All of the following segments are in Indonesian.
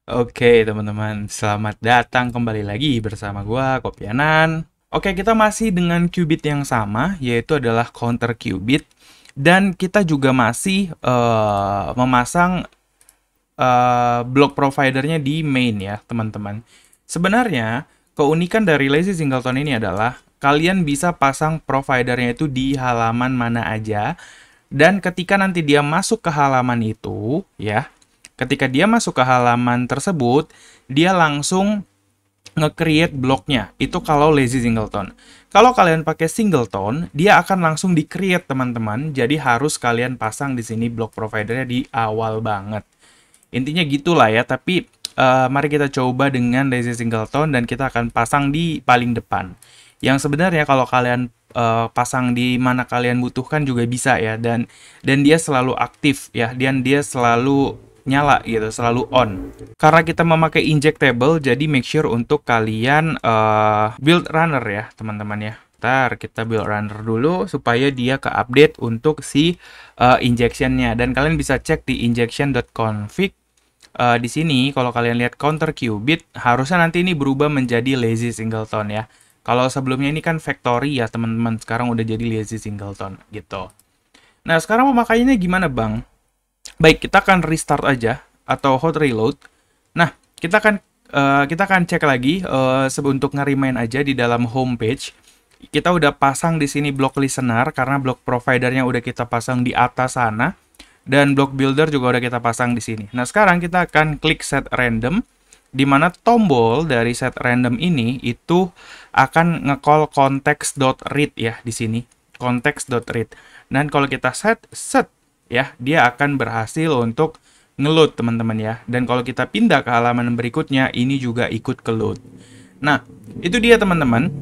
Oke, teman-teman, selamat datang kembali lagi bersama gua, Kopianan. Oke, kita masih dengan qubit yang sama, yaitu adalah counter qubit. Dan kita juga masih memasang block providernya di main ya, teman-teman. Sebenarnya, keunikan dari Lazy Singleton ini adalah kalian bisa pasang providernya itu di halaman mana aja. Dan ketika nanti dia masuk ke halaman itu, ya, ketika dia masuk ke halaman tersebut, dia langsung nge-create bloknya. Itu kalau lazy singleton. Kalau kalian pakai singleton, dia akan langsung di-create, teman-teman. Jadi harus kalian pasang di sini block providernya di awal banget. Intinya gitulah ya, tapi mari kita coba dengan lazy singleton dan kita akan pasang di paling depan. Yang sebenarnya kalau kalian pasang di mana kalian butuhkan juga bisa ya, dan dia selalu aktif ya, dan dia selalu nyala gitu, selalu on. Karena kita memakai injectable, jadi make sure untuk kalian build runner ya, teman-teman ya. Ntar kita build runner dulu supaya dia ke-update untuk si injectionnya. Dan kalian bisa cek di injection.config. Di sini kalau kalian lihat counter qubit, harusnya nanti ini berubah menjadi lazy singleton ya. Kalau sebelumnya ini kan factory ya teman-teman, sekarang udah jadi lazy singleton gitu. Nah sekarang pemakaiannya gimana bang? Baik, kita akan restart aja atau hot reload. Nah, kita akan cek lagi untuk nge-remind aja di dalam homepage. Kita udah pasang di sini block listener karena block providernya udah kita pasang di atas sana, dan block builder juga udah kita pasang di sini. Nah, sekarang kita akan klik set random, di mana tombol dari set random ini itu akan nge-call context.read ya di sini. Context.read. Dan kalau kita set ya, dia akan berhasil untuk ngeload teman-teman ya. Dan kalau kita pindah ke halaman berikutnya, ini juga ikut ke load. Nah, itu dia teman-teman.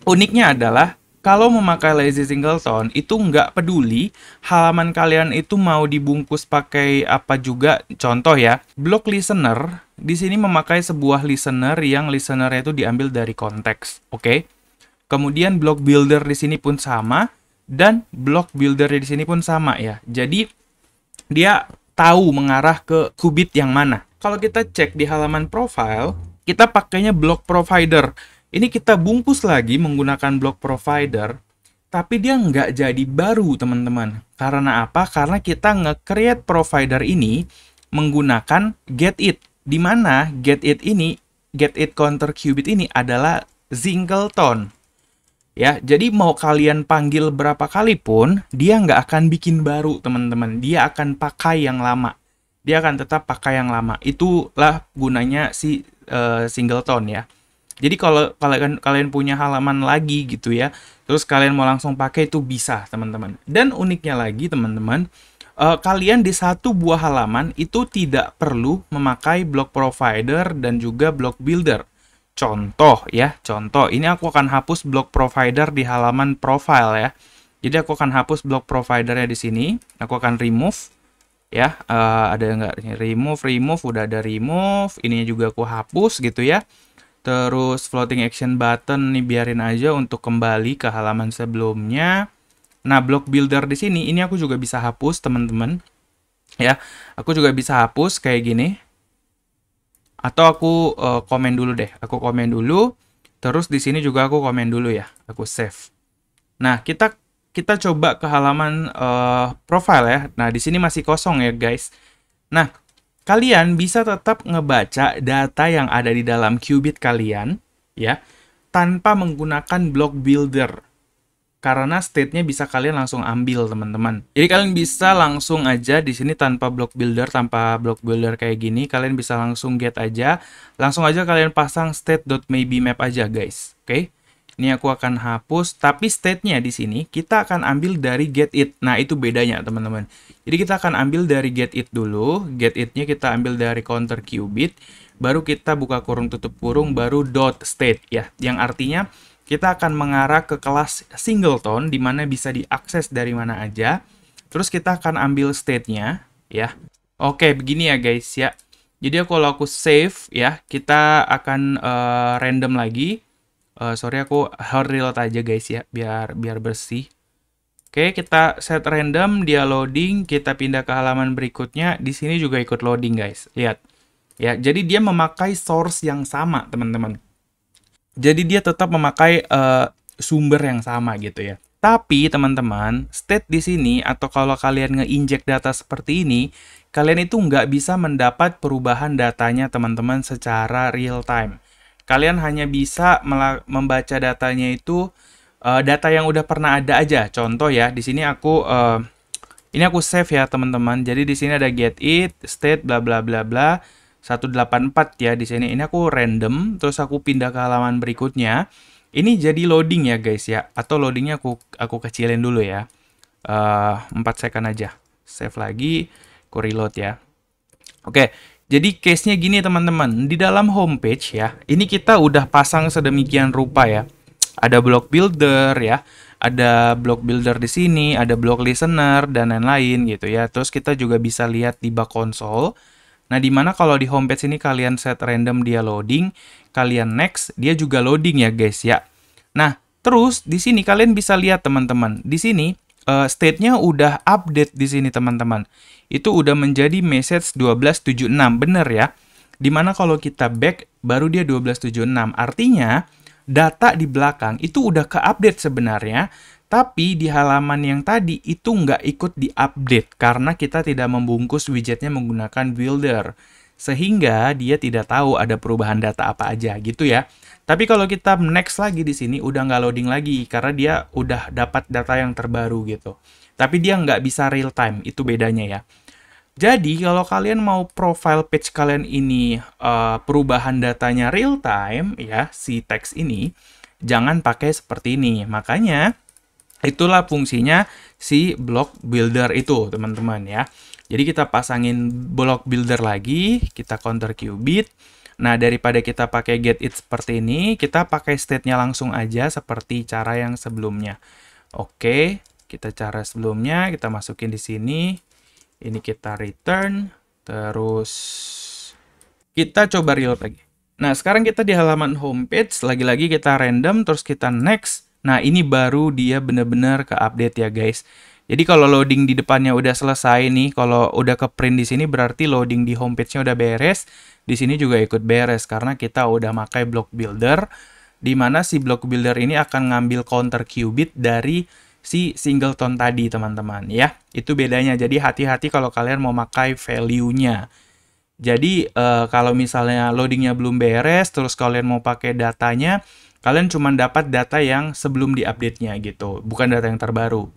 Uniknya adalah kalau memakai lazy singleton itu nggak peduli halaman kalian itu mau dibungkus pakai apa juga. Contoh ya, block listener di sini memakai sebuah listener yang listenernya itu diambil dari konteks, oke? Kemudian block builder di sini pun sama, dan block builder di sini pun sama ya. Jadi dia tahu mengarah ke qubit yang mana. Kalau kita cek di halaman profile, kita pakainya block provider. Ini kita bungkus lagi menggunakan block provider, tapi dia nggak jadi baru teman-teman. Karena apa? Karena kita nge-create provider ini menggunakan get it. Di mana get it ini, get it counter qubit ini adalah singleton. Ya, jadi mau kalian panggil berapa kali pun, dia nggak akan bikin baru, teman-teman. Dia akan pakai yang lama. Dia akan tetap pakai yang lama. Itulah gunanya si singleton ya. Jadi kalau kalian punya halaman lagi gitu ya, terus kalian mau langsung pakai itu bisa, teman-teman. Dan uniknya lagi, teman-teman, kalian di satu buah halaman itu tidak perlu memakai block provider dan juga block builder. Contoh ya, contoh. Ini aku akan hapus block provider di halaman profile ya. Jadi aku akan hapus block providernya di sini. Aku akan remove ya. Ada nggak? Remove, udah ada remove. Ini juga aku hapus gitu ya. Terus floating action button nih biarin aja untuk kembali ke halaman sebelumnya. Nah, block builder di sini ini aku juga bisa hapus, teman-teman. Ya, aku juga bisa hapus kayak gini. Atau aku komen dulu deh. Aku komen dulu. Terus di sini juga aku komen dulu ya. Aku save. Nah, kita coba ke halaman profile ya. Nah, di sini masih kosong ya, guys. Nah, kalian bisa tetap ngebaca data yang ada di dalam qubit kalian ya, tanpa menggunakan block builder. Karena state-nya bisa kalian langsung ambil, teman-teman. Jadi kalian bisa langsung aja di sini tanpa block builder kayak gini, kalian bisa langsung get aja. Langsung aja kalian pasang state.maybemap aja, guys. Oke. Ini aku akan hapus, tapi state-nya di sini kita akan ambil dari get it. Nah, itu bedanya, teman-teman. Jadi kita akan ambil dari get it dulu. Get it-nya kita ambil dari counter qubit, baru kita buka kurung tutup kurung, baru dot state ya. Yang artinya kita akan mengarah ke kelas singleton, di mana bisa diakses dari mana aja. Terus kita akan ambil state-nya, ya. Oke, begini ya guys ya. Jadi kalau aku save ya, kita akan random lagi. Sorry, aku hard reload aja guys ya, biar bersih. Oke, kita set random, dia loading, kita pindah ke halaman berikutnya. Di sini juga ikut loading guys. Lihat. Ya, jadi dia memakai source yang sama, teman-teman. Jadi dia tetap memakai sumber yang sama gitu ya. Tapi teman-teman, state di sini atau kalau kalian nge-inject data seperti ini, kalian itu nggak bisa mendapat perubahan datanya teman-teman secara real time. Kalian hanya bisa membaca datanya itu data yang udah pernah ada aja. Contoh ya, di sini aku save ya teman-teman. Jadi di sini ada get it, state bla bla bla bla 184 ya di sini. Ini aku random, terus aku pindah ke halaman berikutnya. Ini jadi loading ya guys ya. Atau loadingnya aku kecilin dulu ya. 4 second aja. Save lagi, aku reload ya. Oke, jadi case-nya gini teman-teman. Di dalam homepage ya, ini kita udah pasang sedemikian rupa ya. Ada block builder ya, ada block builder di sini, ada block listener dan lain-lain gitu ya. Terus kita juga bisa lihat di bug console. Nah, dimana kalau di homepage ini kalian set random dia loading, kalian next, dia juga loading ya guys ya. Nah, terus di sini kalian bisa lihat teman-teman. Di sini state-nya udah update di sini teman-teman. Itu udah menjadi message 1276, bener ya. Dimana kalau kita back, baru dia 1276. Artinya, data di belakang itu udah ke-update sebenarnya, tapi di halaman yang tadi itu nggak ikut di-update karena kita tidak membungkus widgetnya menggunakan builder. Sehingga dia tidak tahu ada perubahan data apa aja gitu ya. Tapi kalau kita next lagi di sini udah nggak loading lagi karena dia udah dapat data yang terbaru gitu. Tapi dia nggak bisa real time, itu bedanya ya. Jadi kalau kalian mau profile page kalian ini perubahan datanya real time ya, si teks ini, jangan pakai seperti ini. Makanya itulah fungsinya si block builder itu teman-teman ya. Jadi kita pasangin block builder lagi, kita counter qubit. Nah, daripada kita pakai get it seperti ini, kita pakai state-nya langsung aja seperti cara yang sebelumnya. Oke, kita cara sebelumnya, kita masukin di sini. Ini kita return, terus kita coba reload lagi. Nah, sekarang kita di halaman homepage, lagi-lagi kita random, terus kita next. Nah, ini baru dia benar-benar ke-update ya guys. Jadi kalau loading di depannya udah selesai nih, kalau udah ke print di sini berarti loading di homepage-nya udah beres. Di sini juga ikut beres karena kita udah pakai block builder, di mana si block builder ini akan ngambil counter qubit dari si singleton tadi teman-teman ya. Itu bedanya. Jadi hati-hati kalau kalian mau pakai value-nya. Jadi kalau misalnya loadingnya belum beres, terus kalian mau pakai datanya, kalian cuma dapat data yang sebelum diupdate-nya gitu, bukan data yang terbaru.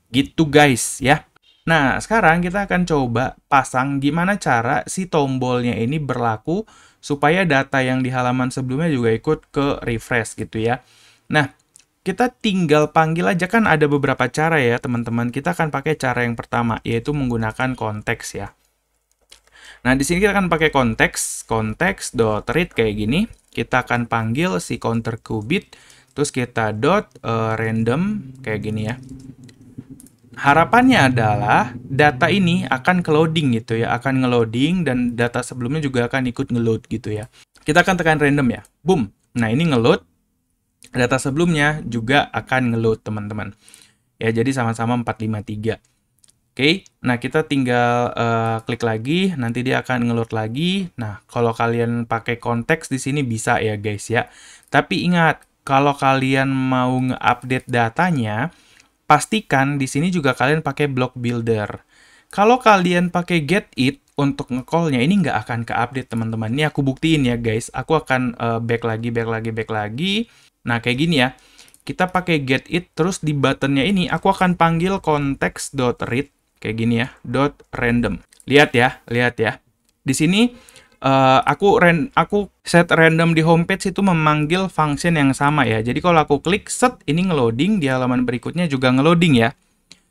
Gitu guys ya. Nah, sekarang kita akan coba pasang gimana cara si tombolnya ini berlaku supaya data yang di halaman sebelumnya juga ikut ke refresh gitu ya. Nah, kita tinggal panggil aja, kan ada beberapa cara ya teman-teman. Kita akan pakai cara yang pertama, yaitu menggunakan konteks ya. Nah, di sini kita akan pakai konteks.read kayak gini. Kita akan panggil si counter qubit, terus kita random kayak gini ya. Harapannya adalah data ini akan ke loading gitu ya, akan nge-loading dan data sebelumnya juga akan ikut nge-load gitu ya. Kita akan tekan random ya, boom. Nah, ini nge-load, data sebelumnya juga akan nge-load teman-teman. Ya, jadi sama-sama 453. Oke, nah kita tinggal klik lagi, nanti dia akan nge-load lagi. Nah, kalau kalian pakai konteks di sini bisa ya guys ya. Tapi ingat, kalau kalian mau nge-update datanya, pastikan di sini juga kalian pakai block builder. Kalau kalian pakai get it untuk nge-call-nya, ini nggak akan ke-update teman-teman. Ini aku buktiin ya guys. Aku akan back lagi. Nah, kayak gini ya. Kita pakai get it, terus di buttonnya ini aku akan panggil context.read kayak gini ya, .random. Lihat ya. Di sini aku set random di homepage itu memanggil function yang sama ya. Jadi kalau aku klik set, ini ngeloading, di halaman berikutnya juga ngeloading ya.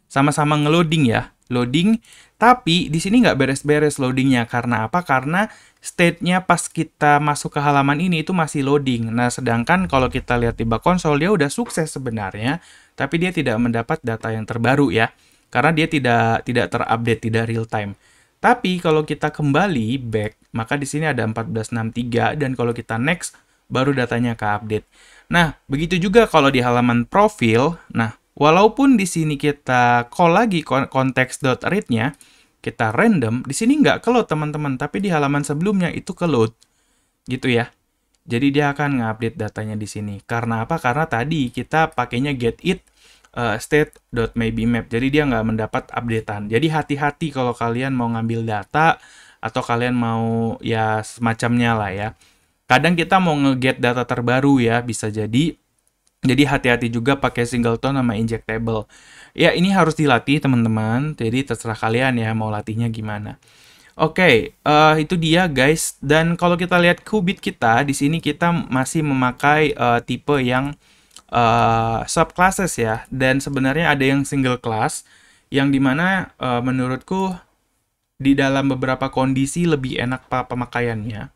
Sama-sama ngeloading ya, loading. Tapi di sini nggak beres-beres loadingnya. Karena apa? Karena state-nya pas kita masuk ke halaman ini itu masih loading. Nah, sedangkan kalau kita lihat di bug console, dia udah sukses sebenarnya, tapi dia tidak mendapat data yang terbaru ya. Karena dia tidak terupdate, tidak real time. Tapi kalau kita kembali back, maka di sini ada 1463 dan kalau kita next baru datanya ke update. Nah, begitu juga kalau di halaman profil. Nah, walaupun di sini kita call lagi context.read-nya, kita random, di sini nggak ke-load teman-teman, tapi di halaman sebelumnya itu ke-load, gitu ya. Jadi dia akan nge-update datanya di sini. Karena apa? Karena tadi kita pakainya get it state.maybmap. Jadi dia nggak mendapat updatean. Jadi hati-hati kalau kalian mau ngambil data atau kalian mau ya semacamnya lah ya. Kadang kita mau nge-get data terbaru ya, bisa jadi. Jadi hati-hati juga pakai singleton sama injectable. Ya ini harus dilatih teman-teman. Jadi terserah kalian ya mau latihnya gimana. Oke, itu dia guys. Dan kalau kita lihat qubit kita, di sini kita masih memakai tipe yang subclasses ya. Dan sebenarnya ada yang single class, yang dimana menurutku di dalam beberapa kondisi lebih enak pemakaiannya.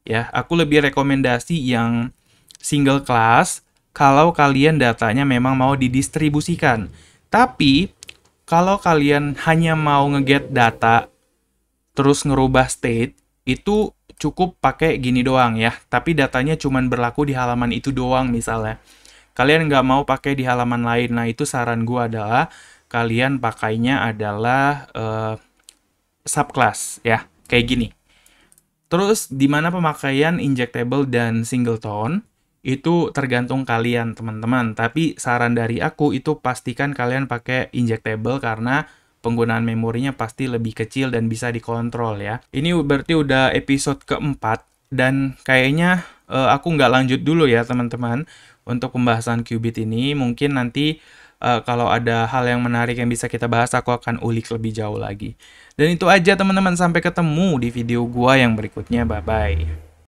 Ya, aku lebih rekomendasi yang single class kalau kalian datanya memang mau didistribusikan. Tapi kalau kalian hanya mau nge-get data terus ngerubah state, itu cukup pakai gini doang ya. Tapi datanya cuma berlaku di halaman itu doang misalnya. Kalian nggak mau pakai di halaman lain. Nah, itu saran gue adalah kalian pakainya adalah subclass ya, kayak gini. Terus, di mana pemakaian injectable dan singleton, itu tergantung kalian, teman-teman. Tapi saran dari aku itu pastikan kalian pakai injectable karena penggunaan memorinya pasti lebih kecil dan bisa dikontrol ya. Ini berarti udah episode keempat, dan kayaknya aku nggak lanjut dulu ya, teman-teman, untuk pembahasan qubit ini. Mungkin nanti kalau ada hal yang menarik yang bisa kita bahas, aku akan ulik lebih jauh lagi. Dan itu aja teman-teman, sampai ketemu di video gua yang berikutnya. Bye-bye.